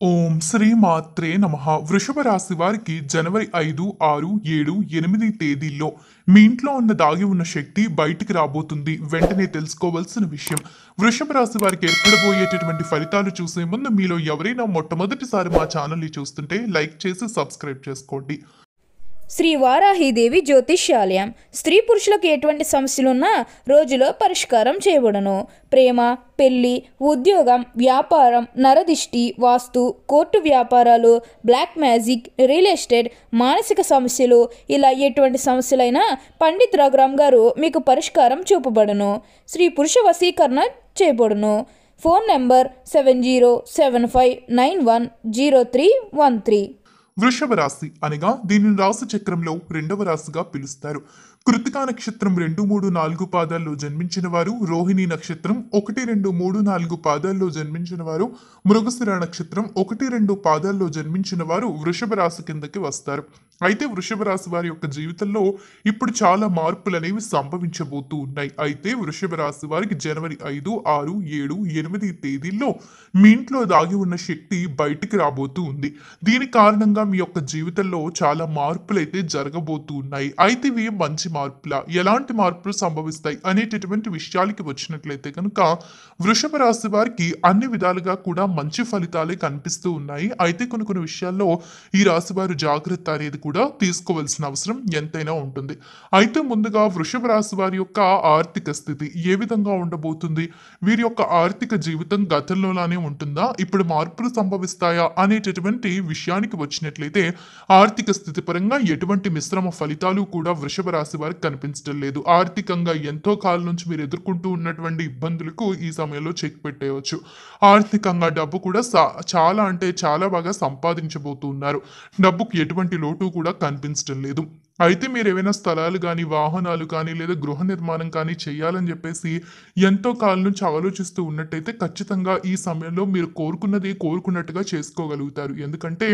ఓం శ్రీ మాత్రే నమః. వృషభ రాశి వారికి జనవరి 5, 6, 7, 8 తేదీల్లో మీ ఇంట్లో ఉన్న దాగి ఉన్న శక్తి బయటికి రాబోతుంది. వెంటనే తెలుసుకోవాల్సిన విషయం. వృషభ రాశి వారికి ఏర్పడబోయేటటువంటి ఫలితాలు చూసే ముందు మీలో ఎవరైనా మొట్టమొదటిసారి మా ఛానల్ని చూస్తుంటే లైక్ చేసి సబ్స్క్రైబ్ చేసుకోండి. శ్రీ వారాహిదేవి జ్యోతిష్యాలయం స్త్రీ పురుషులకు ఎటువంటి సమస్యలున్నా రోజులో పరిష్కారం చేయబడును. ప్రేమ, పెళ్లి, ఉద్యోగం, వ్యాపారం, నరదిష్టి, వాస్తు, కోర్టు వ్యాపారాలు, బ్లాక్ మ్యాజిక్, రియల్ ఎస్టేట్, మానసిక సమస్యలు, ఇలా ఎటువంటి సమస్యలైనా పండిత్ రఘురామ్ గారు మీకు పరిష్కారం చూపబడును. స్త్రీ పురుష వశీకరణ చేయబడును. Phone number 7075910313. వృషభ రాశి అనగా దీనిని రాశి చక్రంలో రెండవ రాశిగా పిలుస్తారు. కృతికా నక్షత్రం 2, 3, 4 పాదాల్లో జన్మించిన వారు, రోహిణి నక్షత్రం 1, 2, 3, 4 పాదాల్లో జన్మించిన వారు, మృగశిర నక్షత్రం 1, 2 పాదాల్లో జన్మించిన వారు వృషభ రాశి కిందకి వస్తారు. అయితే వృషభ రాశి వారి యొక్క జీవితంలో ఇప్పుడు చాలా మార్పులు అనేవి సంభవించబోతూ ఉన్నాయి. అయితే వృషభ రాశి వారికి జనవరి 5, 6, 7, 8 తేదీల్లో మీ ఇంట్లో దాగి ఉన్న శక్తి బయటికి రాబోతూ ఉంది. దీని కారణంగా మీ యొక్క జీవితంలో చాలా మార్పులు అయితే జరగబోతూ ఉన్నాయి. అయితే ఇవి మంచి మార్పులా, ఎలాంటి మార్పులు సంభవిస్తాయి అనేటటువంటి విషయాలకి వచ్చినట్లయితే కనుక వృషభ రాశి వారికి అన్ని విధాలుగా కూడా మంచి ఫలితాలే కనిపిస్తూ ఉన్నాయి. అయితే కొన్ని విషయాల్లో ఈ రాశి వారు జాగ్రత్త అనేది కూడా తీసుకోవాల్సిన అవసరం ఎంతైనా ఉంటుంది. అయితే ముందుగా వృషభ రాశి వారి యొక్క ఆర్థిక స్థితి ఏ విధంగా ఉండబోతుంది, వీరి యొక్క ఆర్థిక జీవితం గతంలోలానే ఉంటుందా, ఇప్పుడు మార్పులు సంభవిస్తాయా అనేటటువంటి విషయానికి వచ్చినట్లయితే ఆర్థిక స్థితి పరంగా ఎటువంటి మిశ్రమ ఫలితాలు కూడా వృషభ రాశి వారికి కనిపించడం లేదు. ఆర్థికంగా ఎంతో కాలం నుంచి మీరు ఎదుర్కొంటూ ఉన్నటువంటి ఇబ్బందులకు ఈ సమయంలో చెక్ పెట్టేయవచ్చు. ఆర్థికంగా డబ్బు కూడా చాలా అంటే చాలా బాగా సంపాదించబోతున్నారు. డబ్బుకు ఎటువంటి లోటు కూడా కనిపించడం లేదు. అయితే మీరు ఏవైనా స్థలాలు కానీ, వాహనాలు కానీ, లేదా గృహ నిర్మాణం కానీ చేయాలని చెప్పేసి ఎంతో కాలం నుంచి ఆలోచిస్తూ ఉన్నట్టయితే ఖచ్చితంగా ఈ సమయంలో మీరు కోరుకున్నది కోరుకున్నట్టుగా చేసుకోగలుగుతారు. ఎందుకంటే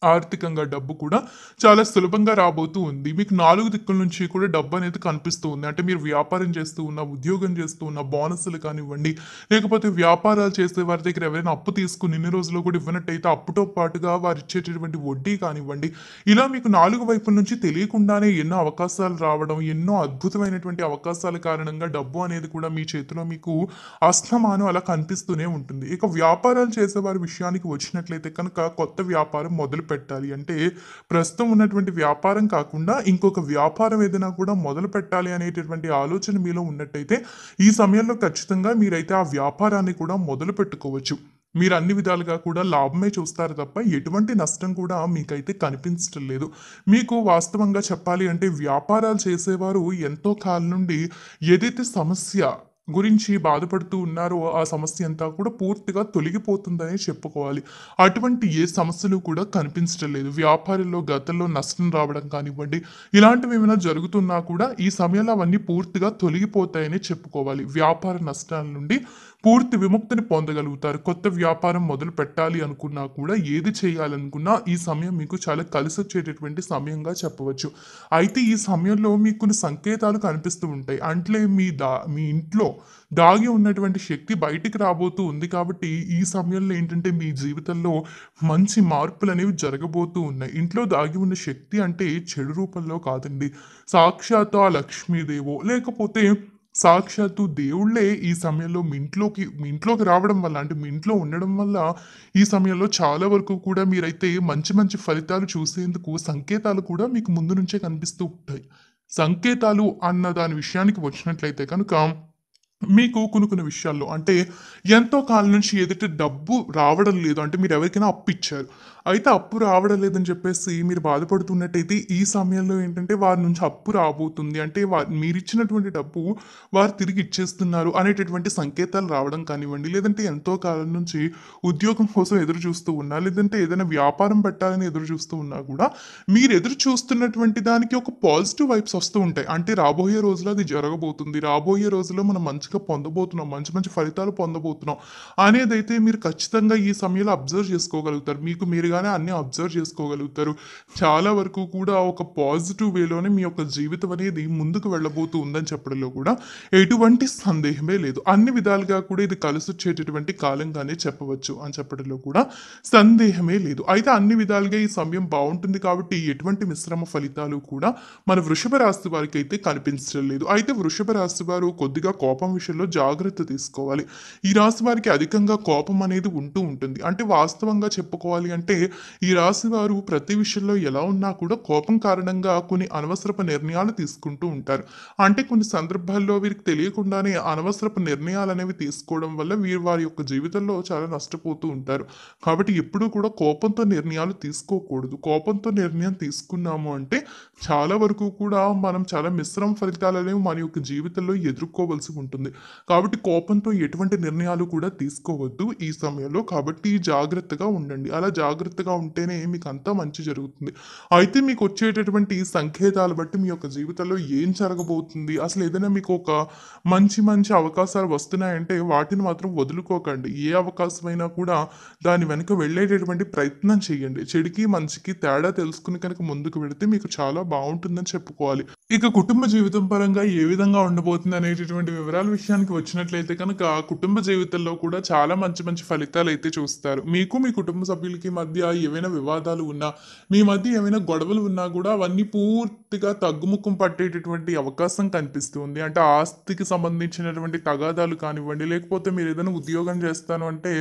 ఆర్థికంగా డబ్బు కూడా చాలా సులభంగా రాబోతూ ఉంది. మీకు 4 దిక్కుల నుంచి కూడా డబ్బు అనేది కనిపిస్తూ ఉంది. అంటే మీరు వ్యాపారం చేస్తూ ఉన్న, ఉద్యోగం చేస్తూ ఉన్న, బోనస్సులు కానివ్వండి, లేకపోతే వ్యాపారాలు చేసే వారి దగ్గర ఎవరైనా అప్పు తీసుకుని ఇన్ని రోజులు కూడా ఇవ్వనట్టయితే అప్పుతో పాటుగా వారు ఇచ్చేటటువంటి వడ్డీ కానివ్వండి, ఇలా మీకు 4 వైపుల నుంచి తెలియకుండానే ఎన్నో అవకాశాలు రావడం, ఎన్నో అద్భుతమైనటువంటి అవకాశాల కారణంగా డబ్బు అనేది కూడా మీ చేతిలో మీకు అస్తమానం అలా కనిపిస్తూనే ఉంటుంది. ఇక వ్యాపారాలు చేసేవారి విషయానికి వచ్చినట్లయితే కనుక కొత్త వ్యాపారం మొదలు పెట్టాలి అంటే ప్రస్తుతం ఉన్నటువంటి వ్యాపారం కాకుండా ఇంకొక వ్యాపారం ఏదైనా కూడా మొదలు పెట్టాలి అనేటటువంటి ఆలోచన మీలో ఉన్నట్టయితే ఈ సమయంలో ఖచ్చితంగా మీరైతే ఆ వ్యాపారాన్ని కూడా మొదలు పెట్టుకోవచ్చు. మీరు అన్ని విధాలుగా కూడా లాభమే చూస్తారు తప్ప ఎటువంటి నష్టం కూడా మీకైతే కనిపించడం లేదు. మీకు వాస్తవంగా చెప్పాలి అంటే వ్యాపారాలు చేసేవారు ఎంతో కాలం నుండి ఏదైతే సమస్య గురించి బాధపడుతూ ఉన్నారో ఆ సమస్య అంతా కూడా పూర్తిగా తొలగిపోతుందనే చెప్పుకోవాలి. అటువంటి ఏ సమస్యలు కూడా కనిపించడం లేదు. వ్యాపారంలో గతంలో నష్టం రావడం కానివ్వండి, ఇలాంటివి ఏమైనా జరుగుతున్నా కూడా ఈ సమయంలో అవన్నీ పూర్తిగా తొలగిపోతాయని చెప్పుకోవాలి. వ్యాపార నష్టాల నుండి పూర్తి విముక్తిని పొందగలుగుతారు. కొత్త వ్యాపారం మొదలు పెట్టాలి అనుకున్నా కూడా, ఏది చేయాలనుకున్నా ఈ సమయం మీకు చాలా కలిసి వచ్చేటటువంటి సమయంగా చెప్పవచ్చు. అయితే ఈ సమయంలో మీకు కొన్ని సంకేతాలు కనిపిస్తూ ఉంటాయి. అంటే మీ ఇంట్లో దాగి ఉన్నటువంటి శక్తి బయటికి రాబోతూ ఉంది. కాబట్టి ఈ సమయంలో ఏంటంటే మీ జీవితంలో మంచి మార్పులు అనేవి జరగబోతూ ఉన్నాయి. ఇంట్లో దాగి ఉన్న శక్తి అంటే చెడు రూపంలో కాదండి. సాక్షాత్తు ఆ లక్ష్మీదేవో లేకపోతే సాక్షాత్తు దేవుళ్ళే ఈ సమయంలో మీ ఇంట్లోకి రావడం వల్ల, అంటే మీ ఇంట్లో ఉండడం వల్ల ఈ సమయంలో చాలా వరకు కూడా మీరైతే మంచి మంచి ఫలితాలు చూసేందుకు సంకేతాలు కూడా మీకు ముందు నుంచే కనిపిస్తూ ఉంటాయి. సంకేతాలు అన్న దాని విషయానికి వచ్చినట్లయితే కనుక మీకు కొన్ని విషయాల్లో అంటే ఎంతో కాలం నుంచి ఏదైతే డబ్బు రావడం లేదు, అంటే మీరు ఎవరికైనా అప్పు ఇచ్చారు, అయితే అప్పు రావడం లేదని చెప్పేసి మీరు బాధపడుతున్నట్టయితే ఈ సమయంలో ఏంటంటే వారి నుంచి అప్పు రాబోతుంది, అంటే మీరు ఇచ్చినటువంటి డబ్బు వారు తిరిగి ఇచ్చేస్తున్నారు అనేటటువంటి సంకేతాలు రావడం కానివ్వండి, లేదంటే ఎంతో కాలం నుంచి ఉద్యోగం కోసం ఎదురు చూస్తూ ఉన్నా, లేదంటే ఏదైనా వ్యాపారం పెట్టాలని ఎదురు చూస్తూ ఉన్నా కూడా మీరు ఎదురు చూస్తున్నటువంటి దానికి ఒక పాజిటివ్ వైబ్స్ వస్తూ ఉంటాయి. అంటే రాబోయే రోజుల్లో అది జరగబోతుంది, రాబోయే రోజుల్లో మనం మంచి మంచిగా పొందబోతున్నాం, మంచి మంచి ఫలితాలు పొందబోతున్నాం అనేదైతే మీరు ఖచ్చితంగా ఈ సమయంలో అబ్జర్వ్ చేసుకోగలుగుతారు. మీకు మీరుగానే అన్నీ అబ్జర్వ్ చేసుకోగలుగుతారు. చాలా వరకు కూడా ఒక పాజిటివ్ వేలోనే మీ యొక్క జీవితం అనేది ముందుకు వెళ్ళబోతూ ఉందని చెప్పడంలో కూడా ఎటువంటి సందేహమే లేదు. అన్ని విధాలుగా కూడా ఇది కలిసొచ్చేటటువంటి కాలంగానే చెప్పవచ్చు అని చెప్పడంలో కూడా సందేహమే లేదు. అయితే అన్ని విధాలుగా ఈ సమయం బాగుంటుంది కాబట్టి ఎటువంటి మిశ్రమ ఫలితాలు కూడా మన వృషభ రాశి వారికి అయితే కనిపించడం లేదు. అయితే వృషభ రాశి వారు కొద్దిగా కోపం విషయంలో జాగ్రత్త తీసుకోవాలి. ఈ రాశి వారికి అధికంగా కోపం అనేది ఉంటూ ఉంటుంది. అంటే వాస్తవంగా చెప్పుకోవాలి అంటే ఈ రాశి వారు ప్రతి విషయంలో ఎలా ఉన్నా కూడా కోపం కారణంగా కొన్ని అనవసరపు నిర్ణయాలు తీసుకుంటూ ఉంటారు. అంటే కొన్ని సందర్భాల్లో వీరికి తెలియకుండానే అనవసరపు నిర్ణయాలు అనేవి తీసుకోవడం వల్ల వీరు వారి యొక్క జీవితంలో చాలా నష్టపోతూ ఉంటారు. కాబట్టి ఎప్పుడూ కూడా కోపంతో నిర్ణయాలు తీసుకోకూడదు. కోపంతో నిర్ణయం తీసుకున్నాము అంటే చాలా వరకు కూడా మనం చాలా మిశ్రమ ఫలితాలు అనేవి మన యొక్క జీవితంలో ఎదుర్కోవలసి ఉంటుంది. కాబట్టి కోపంతో ఎటువంటి నిర్ణయాలు కూడా తీసుకోవద్దు ఈ సమయంలో. కాబట్టి జాగ్రత్తగా ఉండండి. అలా జాగ్రత్తగా ఉంటేనే మీకు అంతా మంచి జరుగుతుంది. అయితే మీకు వచ్చేటటువంటి సంకేతాలు బట్టి మీ యొక్క జీవితంలో ఏం జరగబోతుంది, అసలు ఏదైనా మీకు ఒక మంచి మంచి అవకాశాలు వస్తున్నాయంటే వాటిని మాత్రం వదులుకోకండి. ఏ అవకాశమైనా కూడా దాని వెనుక వెళ్ళేటటువంటి ప్రయత్నం చేయండి. చెడుకి మంచికి తేడా తెలుసుకుని కనుక ముందుకు వెళితే మీకు చాలా బాగుంటుందని చెప్పుకోవాలి. ఇక కుటుంబ జీవితం పరంగా ఏ విధంగా ఉండబోతుంది అనేటటువంటి వివరాల విషయానికి వచ్చినట్లయితే కనుక కుటుంబ జీవితంలో కూడా చాలా మంచి మంచి ఫలితాలు అయితే చూస్తారు. మీకు మీ కుటుంబ సభ్యులకి మధ్య ఏవైనా వివాదాలు ఉన్నా, మీ మధ్య ఏమైనా గొడవలు ఉన్నా కూడా అవన్నీ పూర్తిగా తగ్గుముఖం పట్టేటటువంటి అవకాశం కనిపిస్తుంది. అంటే ఆస్తికి సంబంధించినటువంటి తగాదాలు కానివ్వండి, లేకపోతే మీరు ఏదైనా ఉద్యోగం చేస్తాను అంటే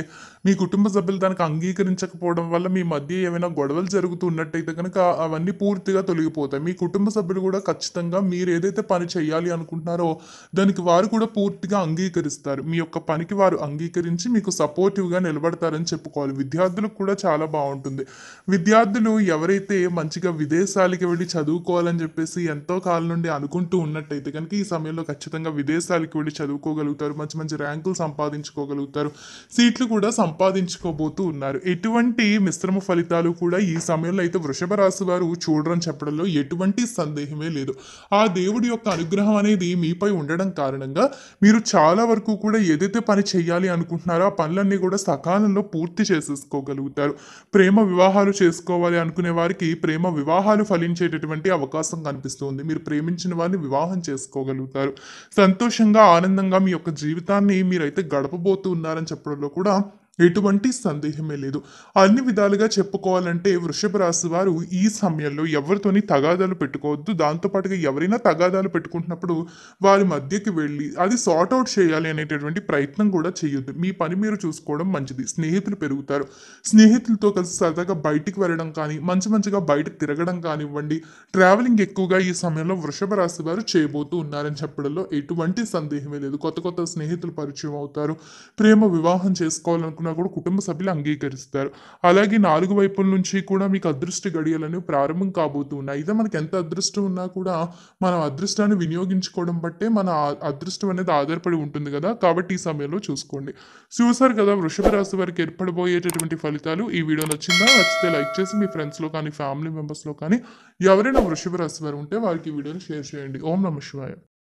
మీ కుటుంబ సభ్యులు దానికి అంగీకరించకపోవడం వల్ల మీ మధ్య ఏమైనా గొడవలు జరుగుతున్నట్టయితే కనుక అవన్నీ పూర్తిగా తొలగిపోతాయి. మీ కుటుంబ సభ్యులు కూడా ఖచ్చితంగా మీరు ఏదైతే పని చేయాలి అనుకుంటున్నారో దానికి వారు కూడా పూర్తిగా అంగీకరిస్తారు. మీ యొక్క పనికి వారు అంగీకరించి మీకు సపోర్టివ్గా నిలబడతారని చెప్పుకోవాలి. విద్యార్థులకు కూడా చాలా బాగుంటుంది. విద్యార్థులు ఎవరైతే మంచిగా విదేశాలకి వెళ్ళి చదువుకోవాలని చెప్పేసి ఎంతో కాలం నుండి అనుకుంటూ ఉన్నట్టయితే కనుక ఈ సమయంలో ఖచ్చితంగా విదేశాలకు వెళ్ళి చదువుకోగలుగుతారు. మంచి మంచి ర్యాంకులు సంపాదించుకోగలుగుతారు. సీట్లు కూడా సంపాదించుకోబోతూ ఉన్నారు. ఎటువంటి మిశ్రమ ఫలితాలు కూడా ఈ సమయంలో అయితే వృషభ రాశి వారు చూడరని చెప్పడంలో ఎటువంటి సందేహమే లేదు. ఆ దేవుడి యొక్క అనుగ్రహం అనేది మీపై ఉండడం కారణంగా మీరు చాలా వరకు కూడా ఏదైతే పని చేయాలి అనుకుంటున్నారో ఆ పనులన్నీ కూడా సకాలంలో పూర్తి చేసేసుకోగలుగుతారు. ప్రేమ వివాహాలు చేసుకోవాలి అనుకునే వారికి ప్రేమ వివాహాలు ఫలించేటటువంటి అవకాశం కనిపిస్తుంది. మీరు ప్రేమించిన వారిని వివాహం చేసుకోగలుగుతారు. సంతోషంగా ఆనందంగా మీ యొక్క జీవితాన్ని మీరైతే గడపబోతూ ఉన్నారని చెప్పడంలో కూడా ఎటువంటి సందేహమే లేదు. అన్ని విధాలుగా చెప్పుకోవాలంటే వృషభ రాశి వారు ఈ సమయంలో ఎవరితోని తగాదాలు పెట్టుకోవద్దు. దాంతోపాటుగా ఎవరైనా తగాదాలు పెట్టుకుంటున్నప్పుడు వారి మధ్యకి వెళ్ళి అది సార్ట్ అవుట్ చేయాలి అనేటటువంటి ప్రయత్నం కూడా చేయొద్దు. మీ పని మీరు చూసుకోవడం మంచిది. స్నేహితులు పెరుగుతారు. స్నేహితులతో కలిసి సరదాగా బయటికి వెళ్ళడం కానీ, మంచి మంచిగా బయటకు తిరగడం కానివ్వండి, ట్రావెలింగ్ ఎక్కువగా ఈ సమయంలో వృషభ రాశి వారు చేయబోతూ ఉన్నారని చెప్పడంలో ఎటువంటి సందేహమే లేదు. కొత్త కొత్త స్నేహితులు పరిచయం అవుతారు. ప్రేమ వివాహం చేసుకోవాలనుకున్న కూడా కుటుంబ సభ్యులు అంగీకరిస్తారు. అలాగే 4 వైపుల నుంచి కూడా మీకు అదృష్ట గడియలను ప్రారంభం కాబోతూ ఉన్నాయి. అయితే మనకి ఎంత అదృష్టం ఉన్నా కూడా మనం అదృష్టాన్ని వినియోగించుకోవడం బట్టే మన అదృష్టం అనేది ఆధారపడి ఉంటుంది కదా. కాబట్టి ఈ సమయంలో చూసుకోండి. చూసారు కదా వృషభ రాశి వారికి ఏర్పడబోయేటటువంటి ఫలితాలు. ఈ వీడియో నచ్చిందా? నచ్చితే లైక్ చేసి మీ ఫ్రెండ్స్లో కానీ ఫ్యామిలీ మెంబర్స్లో కానీ ఎవరైనా వృషభ రాశి వారు ఉంటే వారికి ఈ వీడియోని షేర్ చేయండి. ఓం నమః శివాయ.